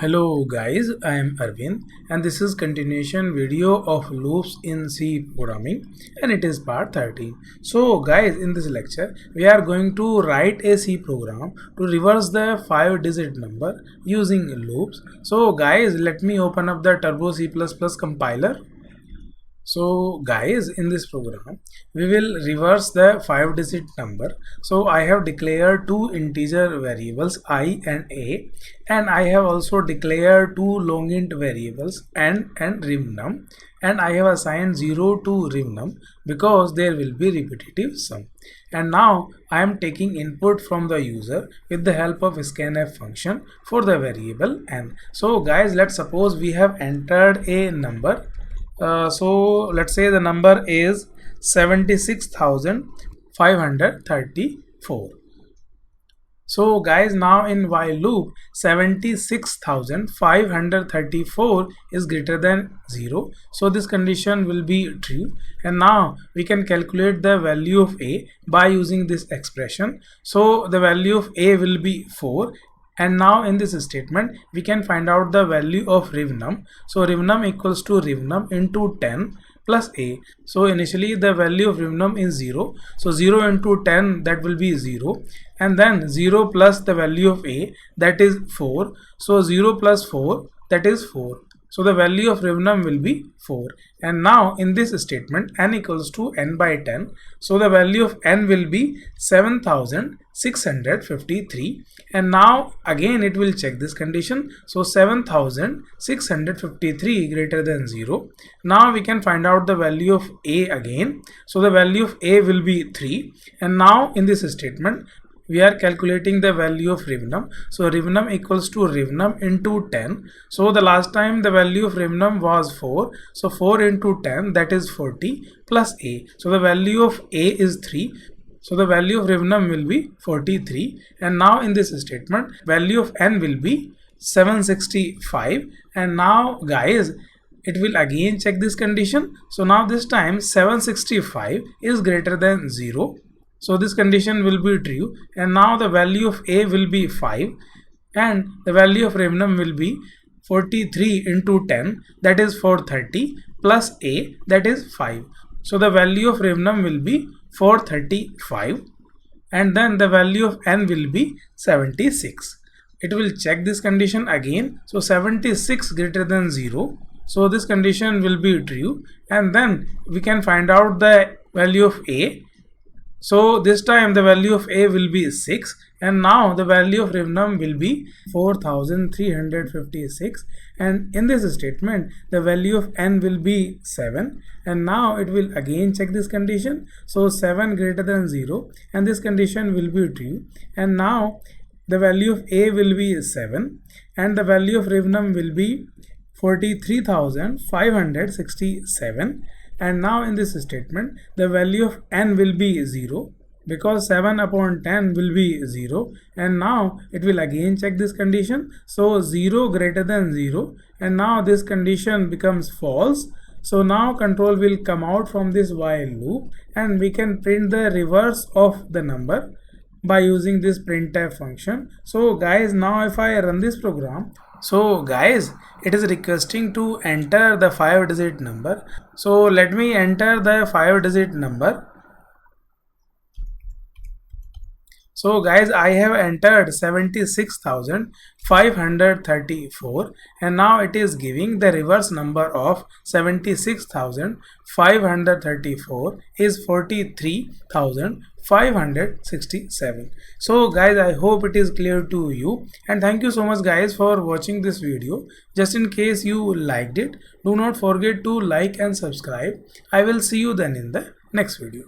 Hello guys, I am Arvind and this is continuation video of loops in C programming and it is part 13. So guys, in this lecture we are going to write a C program to reverse the 5-digit number using loops. So guys, let me open up the Turbo C++ compiler. So guys, in this program we will reverse the 5-digit number. So I have declared two integer variables I and a, and I have also declared two long int variables n and rivnum, and I have assigned 0 to rivnum because there will be repetitive sum. And now I am taking input from the user with the help of scanf function for the variable n. So guys, let's suppose we have entered a number. So let's say the number is 76,534. So guys, now in while loop 76,534 is greater than 0, so this condition will be true, and now we can calculate the value of a by using this expression. So the value of a will be 4. And now in this statement we can find out the value of rivnum. So rivnum equals to rivnum into 10 plus a. So initially the value of rivnum is 0. So 0 into 10, that will be 0. And then 0 plus the value of a, that is 4. So 0 plus 4, that is 4. So the value of rivnum will be 4. And now in this statement n equals to n by 10. So the value of n will be 7,653. And now again it will check this condition. So 7,653 greater than 0. Now we can find out the value of a again. So the value of a will be 3. And now in this statement we are calculating the value of rivnum. So rivnum equals to rivnum into 10. So the last time the value of rivnum was 4. So 4 into 10, that is 40 plus a. So the value of a is 3. So the value of rivnum will be 43. And now in this statement value of n will be 765. And now guys, it will again check this condition. So now this time 765 is greater than 0. So this condition will be true, and now the value of a will be 5, and the value of rivnum will be 43 into 10, that is 430, plus a, that is 5. So the value of rivnum will be 435, and then the value of n will be 76. It will check this condition again. So 76 greater than 0. So this condition will be true, and then we can find out the value of a. So this time the value of a will be 6, and now the value of rivnum will be 4,356, and in this statement the value of n will be 7, and now it will again check this condition. So 7 greater than 0, and this condition will be true, and now the value of a will be 7, and the value of rivnum will be 43,567. And now in this statement the value of n will be 0 because 7 upon 10 will be 0, and now it will again check this condition. So 0 greater than 0, and now this condition becomes false. So now control will come out from this while loop, and we can print the reverse of the number by using this printf function. So guys, now if I run this program, so guys, it is requesting to enter the 5-digit number. So let me enter the 5-digit number. So guys, I have entered 76,534, and now it is giving the reverse number of 76,534 is 43,567. So guys, I hope it is clear to you, and thank you so much guys for watching this video. Just in case you liked it, do not forget to like and subscribe. I will see you then in the next video.